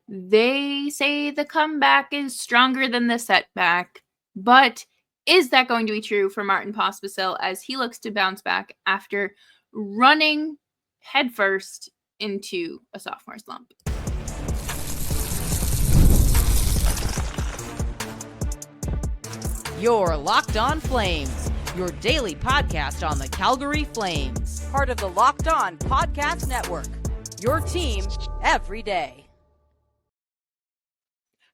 They say the comeback is stronger than the setback, but is that going to be true for Martin Pospisil as he looks to bounce back after running headfirst into a sophomore slump? You're Locked On Flames, your daily podcast on the Calgary Flames. Part of the Locked On Podcast Network, your team every day.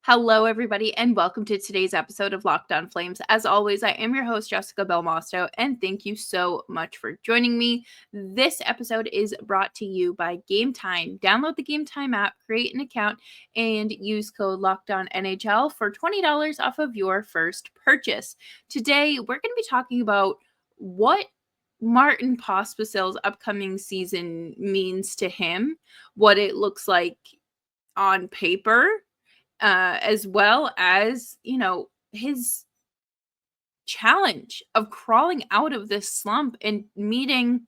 Hello, everybody, and welcome to today's episode of Locked On Flames. As always, I am your host, Jessica Belmosto, and thank you so much for joining me. This episode is brought to you by Game Time. Download the Game Time app, create an account, and use code LOCKEDONNHL for $20 off of your first purchase. Today, we're going to be talking about what Martin Pospisil's upcoming season means to him, what it looks like on paper, as well as, his challenge of crawling out of this slump and meeting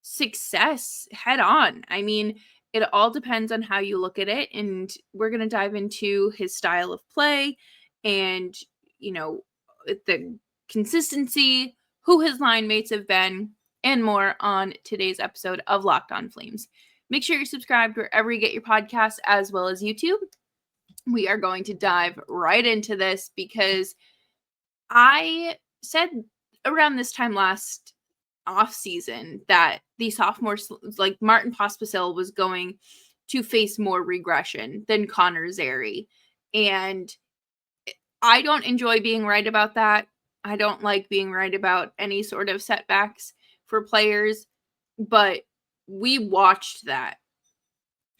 success head on. I mean, it all depends on how you look at it. And we're going to dive into his style of play and, the consistency, who his line mates have been, and more on today's episode of Locked On Flames. Make sure you're subscribed wherever you get your podcasts, as well as YouTube. We are going to dive right into this because I said around this time last off season that the sophomores, like Martin Pospisil, was going to face more regression than Connor Zary. And I don't enjoy being right about that. I don't like being right about any sort of setbacks for players, but we watched that.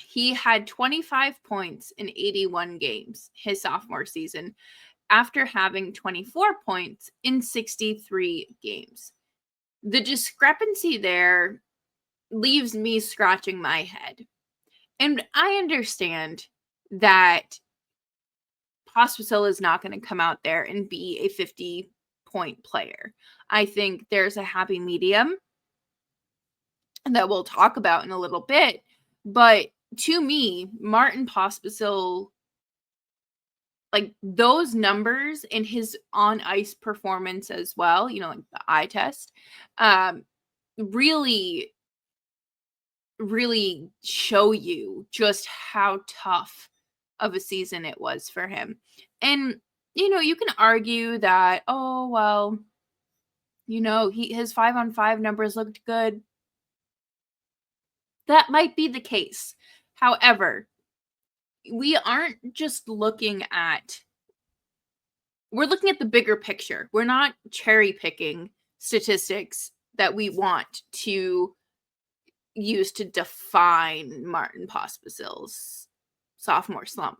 He had 25 points in 81 games his sophomore season after having 24 points in 63 games. The discrepancy there leaves me scratching my head. And I understand that Pospisil is not going to come out there and be a 50-point player. I think there's a happy medium that we'll talk about in a little bit, but to me, Martin Pospisil, like those numbers in his on-ice performance as well, like the eye test, really, really show you just how tough of a season it was for him. And, you can argue that, oh, well, his 5-on-5 numbers looked good. That might be the case. However, we aren't just looking at, we're looking at the bigger picture. We're not cherry picking statistics that we want to use to define Martin Pospisil's sophomore slump.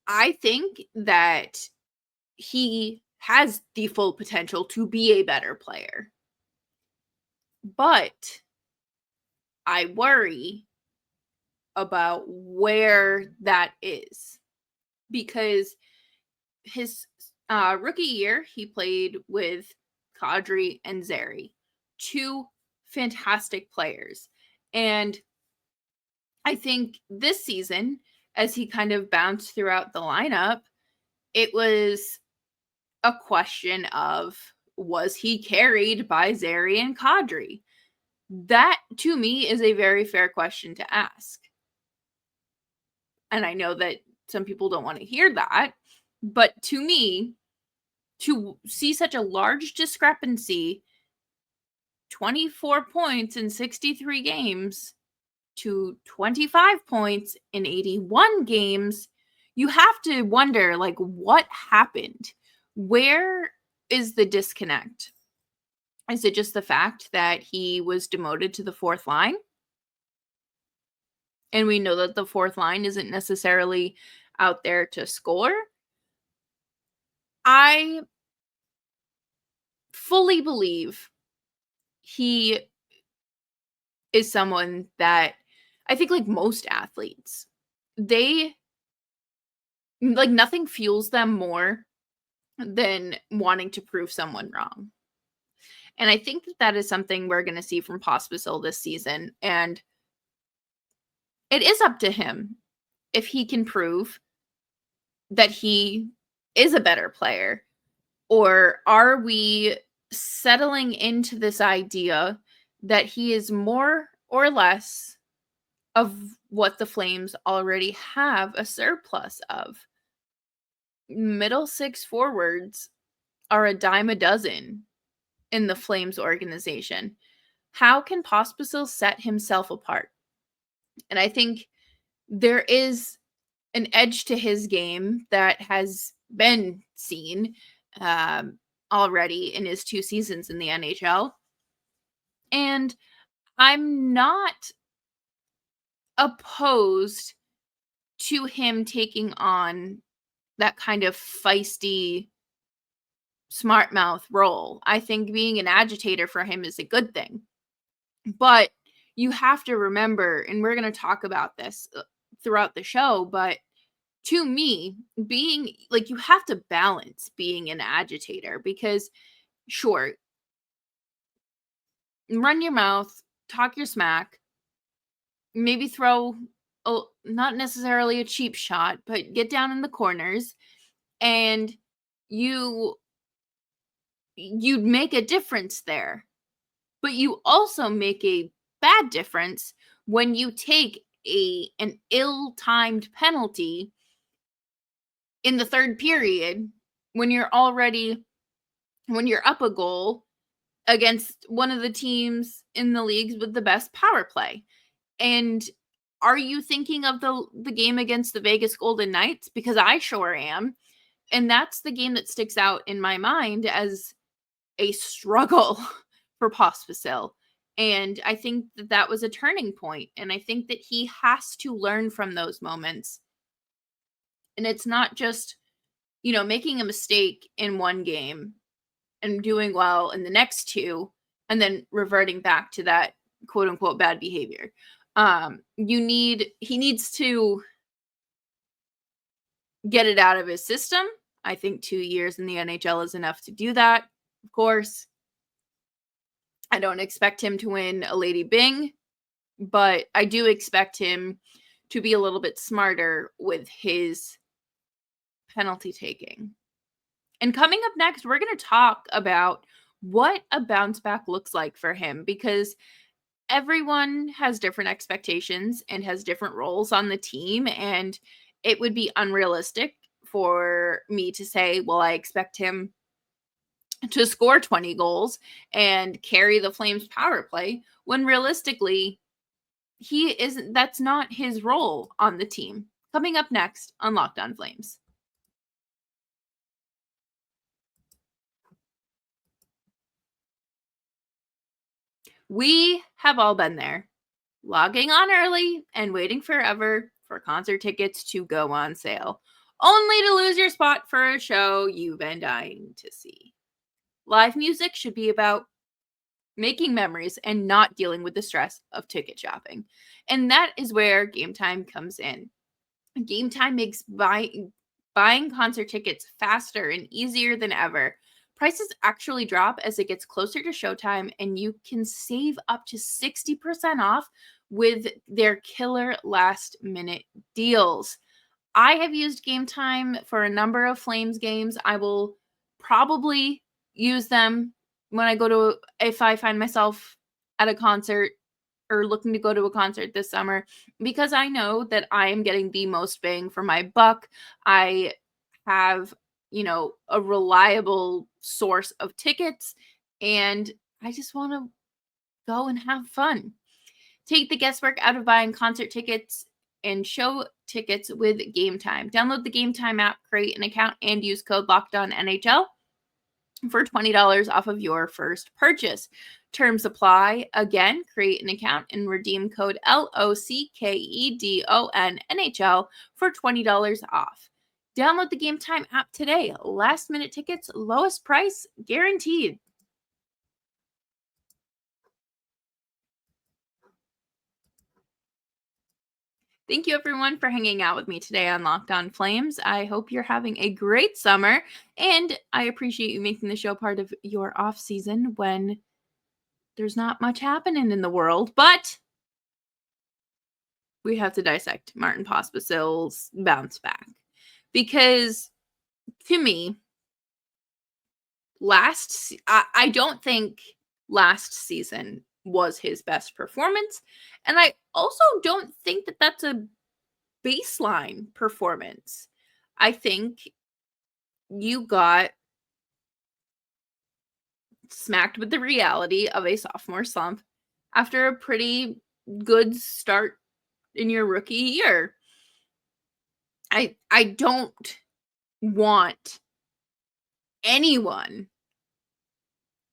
I think that he has the full potential to be a better player. But I worry about where that is, because his rookie year, he played with Kadri and Zary, two fantastic players. And I think this season, as he kind of bounced throughout the lineup, it was a question of, was he carried by Zary and Kadri? That, to me, is a very fair question to ask. And I know that some people don't want to hear that, but to me, to see such a large discrepancy, 24 points in 63 games to 25 points in 81 games, you have to wonder, like, what happened? Where is the disconnect? Is it just the fact that he was demoted to the fourth line? And we know that the fourth line isn't necessarily out there to score. I fully believe he is someone that I think, like most athletes, they, like, nothing fuels them more than wanting to prove someone wrong. And I think that is something we're going to see from Pospisil this season. And it is up to him if he can prove that he is a better player. Or are we settling into this idea that he is more or less of what the Flames already have a surplus of? Middle six forwards are a dime a dozen in the Flames organization. How can Pospisil set himself apart? And I think there is an edge to his game that has been seen already in his 2 seasons in the NHL. And I'm not opposed to him taking on that kind of feisty, smart mouth role. I think being an agitator for him is a good thing. But you have to remember, and we're going to talk about this throughout the show, but to me, being like, you have to balance being an agitator because, sure, run your mouth, talk your smack, maybe throw not necessarily a cheap shot, but get down in the corners, and you'd make a difference there. But you also make a bad difference when you take an ill-timed penalty in the third period when you're up a goal against one of the teams in the leagues with the best power play. And are you thinking of the game against the Vegas Golden Knights? Because I sure am. And that's the game that sticks out in my mind as a struggle for Pospisil. And I think that was a turning point. And I think that he has to learn from those moments. And it's not just, making a mistake in one game and doing well in the next two and then reverting back to that quote unquote bad behavior. He needs to get it out of his system. I think 2 years in the NHL is enough to do that. Of course, I don't expect him to win a Lady Byng, but I do expect him to be a little bit smarter with his penalty taking. And coming up next, we're going to talk about what a bounce back looks like for him, because everyone has different expectations and has different roles on the team. And it would be unrealistic for me to say, well, I expect him to score 20 goals and carry the Flames power play, when realistically, that's not his role on the team. Coming up next on Locked On Flames. We have all been there, logging on early and waiting forever for concert tickets to go on sale, only to lose your spot for a show you've been dying to see. Live music should be about making memories and not dealing with the stress of ticket shopping. And that is where Game Time comes in. Game Time makes buying concert tickets faster and easier than ever. Prices actually drop as it gets closer to showtime, and you can save up to 60% off with their killer last-minute deals. I have used Game Time for a number of Flames games. I will probably use them if I find myself at a concert or looking to go to a concert this summer, because I know that I am getting the most bang for my buck. I have, a reliable source of tickets, and I just want to go and have fun. Take the guesswork out of buying concert tickets and show tickets with Game Time. Download the Game Time app, create an account, and use code LOCKEDONNHL for $20 off of your first purchase. Terms apply. Again, create an account and redeem code LOCKEDONNHL for $20 off. Download the Game Time app today. Last minute tickets, lowest price guaranteed. Thank you, everyone, for hanging out with me today on Locked On Flames. I hope you're having a great summer, and I appreciate you making the show part of your off season when there's not much happening in the world, but we have to dissect Martin Pospisil's bounce back. Because to me, I don't think last season was his best performance. And I also don't think that that's a baseline performance. I think you got smacked with the reality of a sophomore slump after a pretty good start in your rookie year. I don't want anyone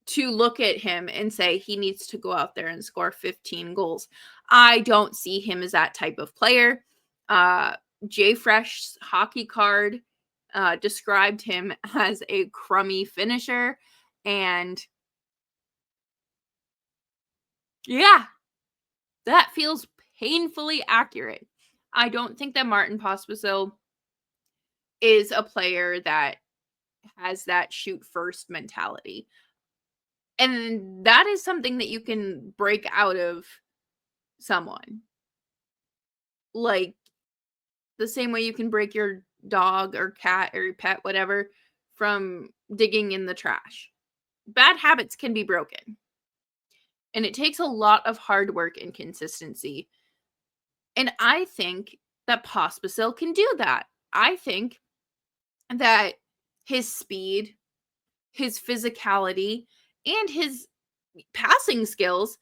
to look at him and say he needs to go out there and score 15 goals. I don't see him as that type of player. Jay Fresh's hockey card described him as a crummy finisher. And yeah, that feels painfully accurate. I don't think that Martin Pospisil is a player that has that shoot first mentality. And that is something that you can break out of someone. Like the same way you can break your dog or cat or your pet, whatever, from digging in the trash. Bad habits can be broken. And it takes a lot of hard work and consistency. And I think that Pospisil can do that. I think that his speed, his physicality, and his passing skills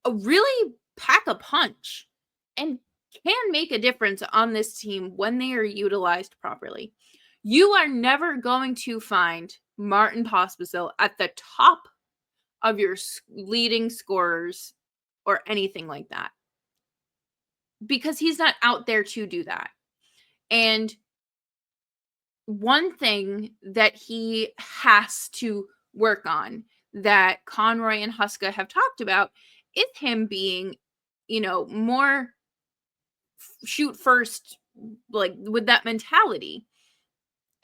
really pack a punch and can make a difference on this team when they are utilized properly. You are never going to find Martin Pospisil at the top of your leading scorers or anything like that, because he's not out there to do that. And one thing that he has to work on, that Conroy and Huska have talked about, is him being, more shoot first, like with that mentality.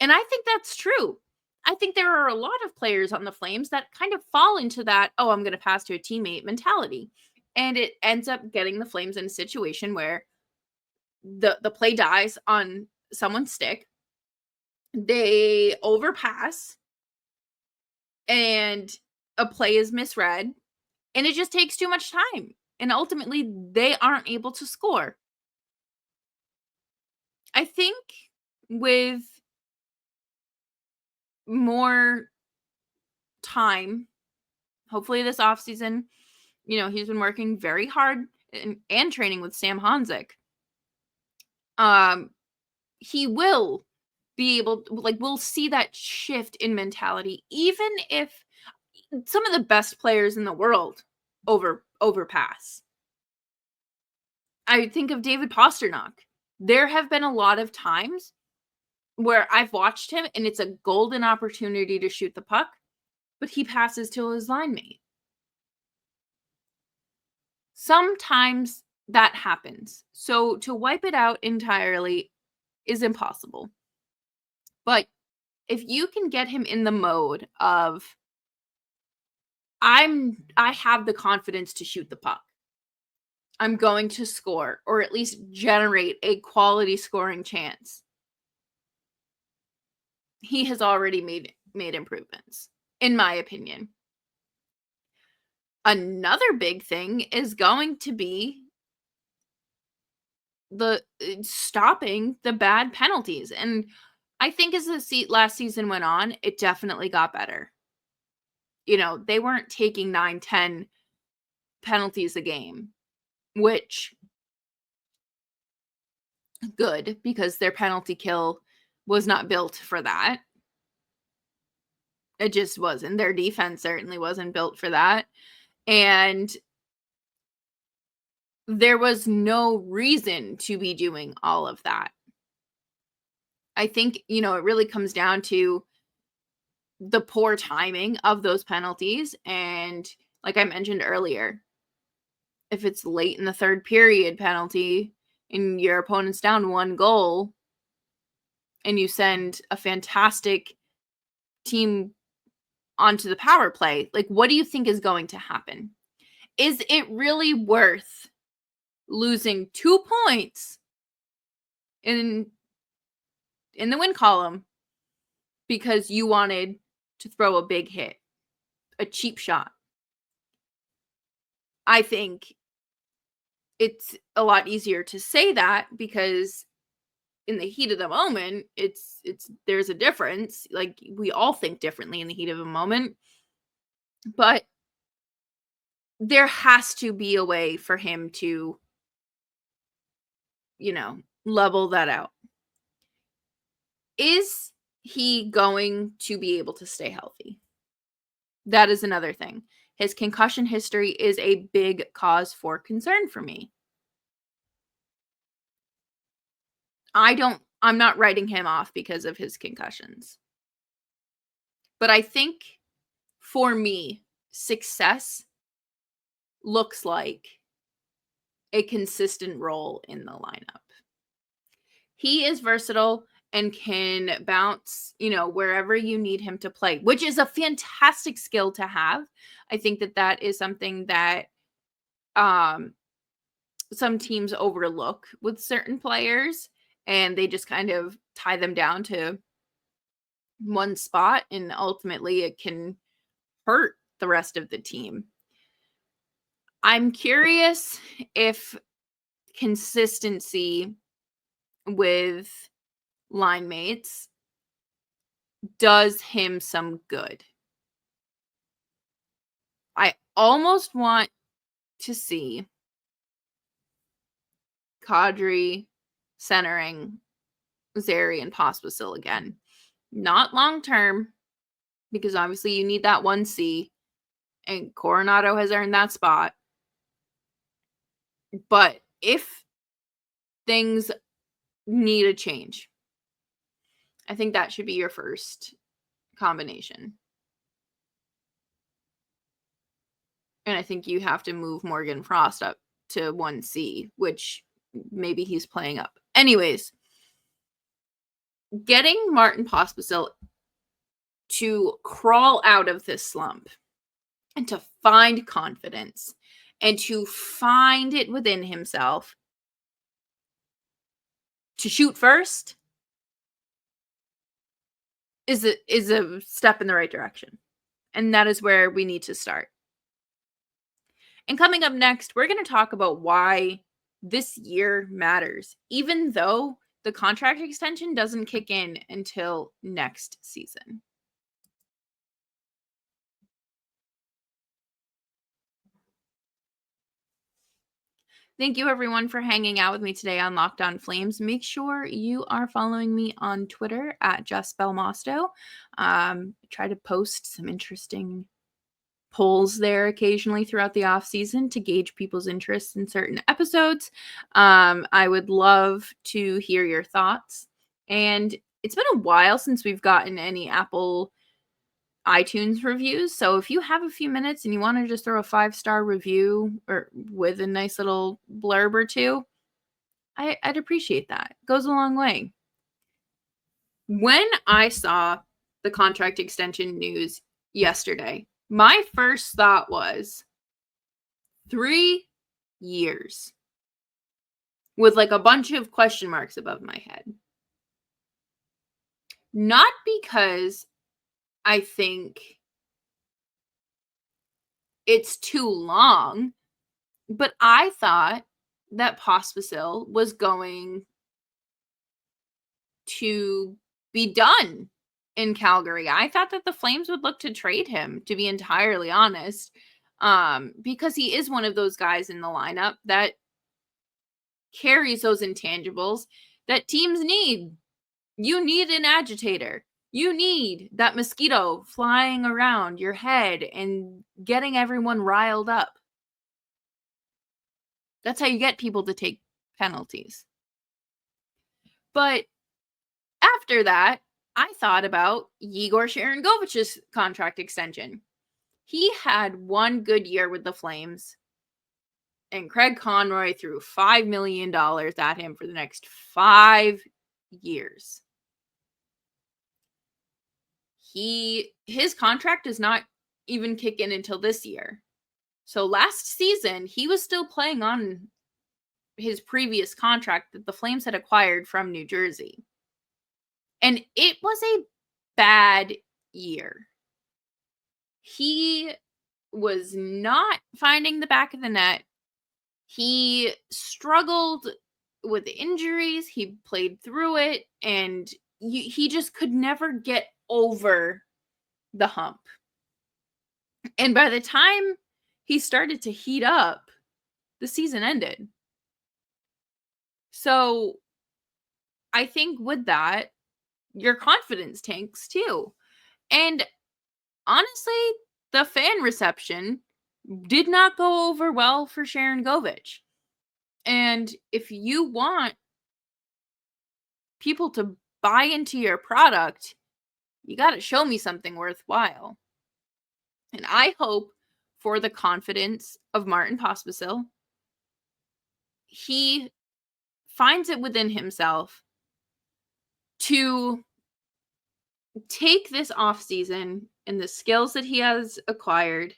And I think that's true. I think there are a lot of players on the Flames that kind of fall into that, oh, I'm going to pass to a teammate mentality. And it ends up getting the Flames in a situation where the play dies on someone's stick. They overpass and a play is misread, and it just takes too much time. And ultimately, they aren't able to score. I think with more time, hopefully this offseason, he's been working very hard and training with Sam Hanzik. He will be able to, we'll see that shift in mentality, even if some of the best players in the world overpass. I think of David Pastrnak. There have been a lot of times where I've watched him and it's a golden opportunity to shoot the puck, but he passes to his line mate. Sometimes that happens. So to wipe it out entirely is impossible. But if you can get him in the mode of, I have the confidence to shoot the puck, I'm going to score, or at least generate a quality scoring chance, he has already made improvements, in my opinion. Another big thing is going to be the stopping the bad penalties. And I think as the last season went on, it definitely got better. They weren't taking 9-10 penalties a game, which good, because their penalty kill was not built for that. It just wasn't. Their defense certainly wasn't built for that. And there was no reason to be doing all of that. I think, it really comes down to the poor timing of those penalties. And like I mentioned earlier, if it's late in the third period penalty and your opponent's down 1 goal and you send a fantastic team onto the power play, what do you think is going to happen? Is it really worth losing 2 points in the win column because you wanted to throw a big hit, a cheap shot. I think it's a lot easier to say that because in the heat of the moment, it's there's a difference. Like, we all think differently in the heat of a moment, but there has to be a way for him to, level that out. Is he going to be able to stay healthy? That is another thing. His concussion history is a big cause for concern for me. I'm not writing him off because of his concussions. But I think for me, success looks like a consistent role in the lineup. He is versatile and can bounce, wherever you need him to play, which is a fantastic skill to have. I think that is something that some teams overlook with certain players, and they just kind of tie them down to one spot, and ultimately it can hurt the rest of the team. I'm curious if consistency with line mates does him some good. I almost want to see Kadri centering Zary and Pospisil again. Not long term, because obviously you need that 1C, and Coronado has earned that spot. But if things need a change, I think that should be your first combination. And I think you have to move Morgan Frost up to 1C, which maybe he's playing up. Anyways, getting Martin Pospisil to crawl out of this slump and to find confidence and to find it within himself to shoot first is a step in the right direction. And that is where we need to start. And coming up next, we're going to talk about why this year matters, even though the contract extension doesn't kick in until next season. Thank you, everyone, for hanging out with me today on Locked On Flames. Make sure you are following me on Twitter at JustBelmosto. Try to post some interesting polls there occasionally throughout the off season to gauge people's interests in certain episodes. I would love to hear your thoughts. And it's been a while since we've gotten any Apple iTunes reviews. So if you have a few minutes and you want to just throw a 5-star review or with a nice little blurb or two, I'd appreciate that. It goes a long way. When I saw the contract extension news yesterday, my first thought was 3 years with like a bunch of question marks above my head. Not because I think it's too long, but I thought that Pospisil was going to be done in Calgary. I thought that the Flames would look to trade him, to be entirely honest, because he is one of those guys in the lineup that carries those intangibles that teams need. You need an agitator. You need that mosquito flying around your head and getting everyone riled up. That's how you get people to take penalties. But after that, I thought about Igor Sharangovich's contract extension. He had one good year with the Flames, and Craig Conroy threw $5 million at him for the next 5 years. His contract does not even kick in until this year. So last season, he was still playing on his previous contract that the Flames had acquired from New Jersey. And it was a bad year. He was not finding the back of the net. He struggled with injuries. He played through it, and he just could never get over the hump. And by the time he started to heat up, the season ended. So I think with that, your confidence tanks too. And honestly, the fan reception did not go over well for Sharangovich. And if you want people to buy into your product, you got to show me something worthwhile. And I hope for the confidence of Martin Pospisil, he finds it within himself to take this offseason and the skills that he has acquired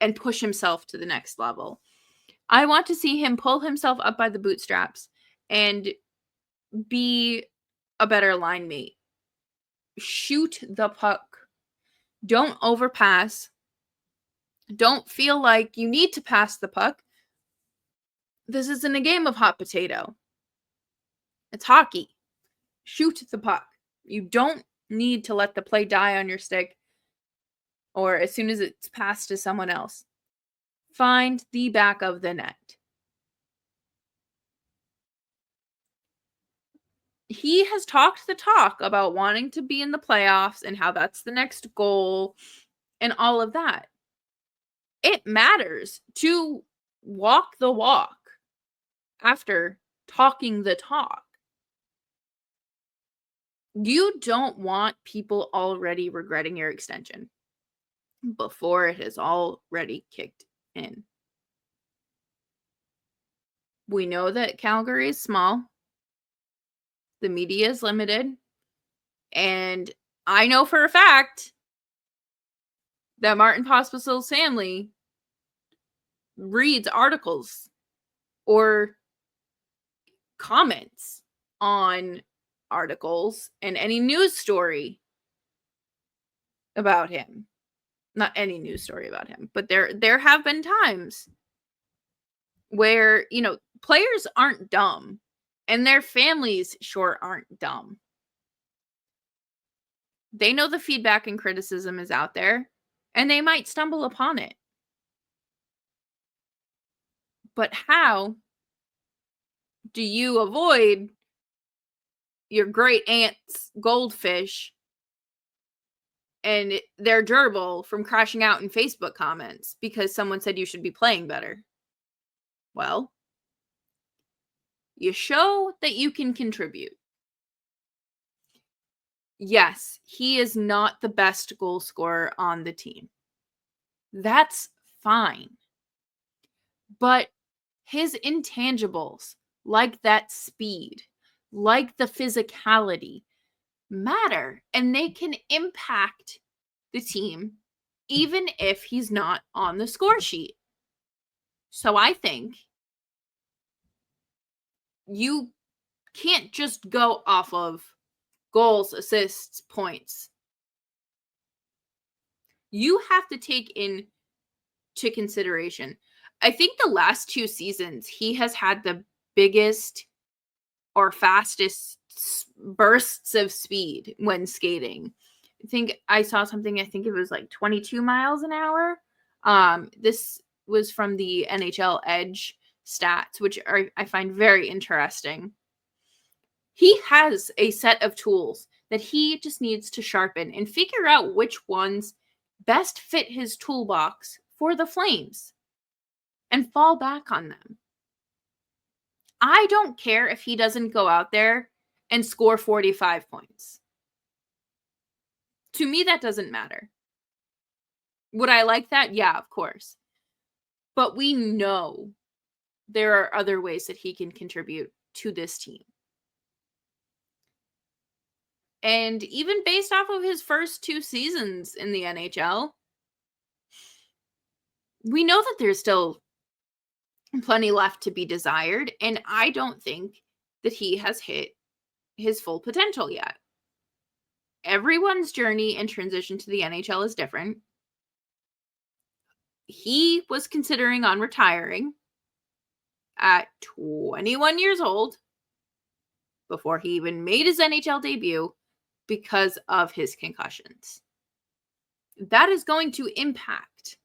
and push himself to the next level. I want to see him pull himself up by the bootstraps and be a better line mate. Shoot the puck. Don't overpass. Don't feel like you need to pass the puck. This isn't a game of hot potato. It's hockey. Shoot the puck. You don't need to let the play die on your stick or as soon as it's passed to someone else. Find the back of the net. He has talked the talk about wanting to be in the playoffs and how that's the next goal and all of that. It matters to walk the walk after talking the talk. You don't want people already regretting your extension before it has already kicked in. We know that Calgary is small. The media is limited. And I know for a fact that Martin Pospisil's family reads articles or comments on articles and any news story about him. Not any news story about him, but there have been times where, players aren't dumb and their families sure aren't dumb. They know the feedback and criticism is out there and they might stumble upon it. But how do you avoid your great aunt's goldfish and their gerbil from crashing out in Facebook comments because someone said you should be playing better? Well, you show that you can contribute. Yes, he is not the best goal scorer on the team. That's fine. But his intangibles, like that speed, like the physicality, matter, and they can impact the team even if he's not on the score sheet. So I think you can't just go off of goals, assists, points. You have to take into consideration. I think the last 2 seasons, he has had the biggest or fastest bursts of speed when skating. I think I saw something, I think it was like 22 miles an hour. This was from the NHL Edge stats, which I find very interesting. He has a set of tools that he just needs to sharpen and figure out which ones best fit his toolbox for the Flames and fall back on them. I don't care if he doesn't go out there and score 45 points. To me, that doesn't matter. Would I like that? Yeah, of course. But we know there are other ways that he can contribute to this team. And even based off of his first 2 seasons in the NHL, we know that there's still plenty left to be desired, and I don't think that he has hit his full potential yet. Everyone's journey and transition to the NHL is different. He was considering on retiring at 21 years old before he even made his NHL debut because of his concussions. That is going to impact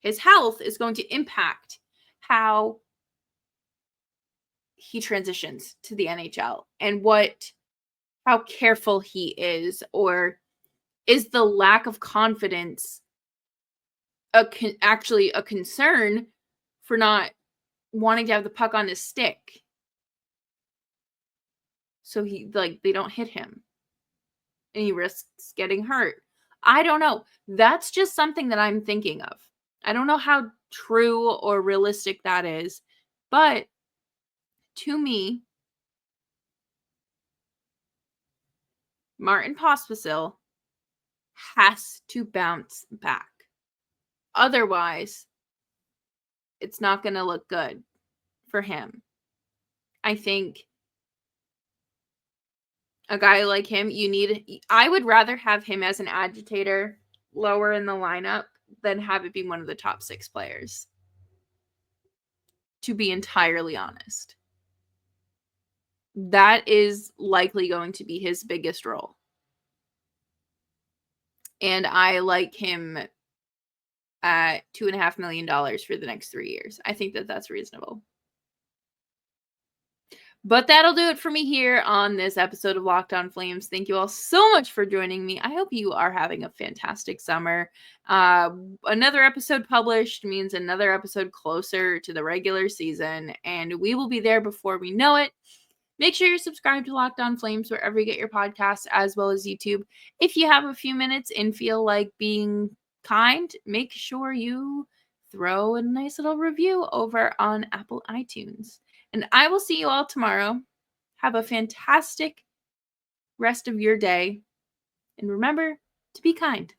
his health, is going to impact how he transitions to the NHL and how careful he is, or is the lack of confidence actually a concern for not wanting to have the puck on his stick, so they don't hit him and he risks getting hurt. I don't know. That's just something that I'm thinking of. I don't know how true or realistic that is, but to me, Martin Pospisil has to bounce back. Otherwise, it's not going to look good for him. I think a guy like him, I would rather have him as an agitator lower in the lineup than have it be one of the top 6 players, to be entirely honest. That is likely going to be his biggest role. And I like him at $2.5 million for the next 3 years. I think that that's reasonable. But that'll do it for me here on this episode of Locked On Flames. Thank you all so much for joining me. I hope you are having a fantastic summer. Another episode published means another episode closer to the regular season, and we will be there before we know it. Make sure you're subscribed to Locked On Flames wherever you get your podcasts, as well as YouTube. If you have a few minutes and feel like being kind, make sure you throw a nice little review over on Apple iTunes. And I will see you all tomorrow. Have a fantastic rest of your day. And remember to be kind.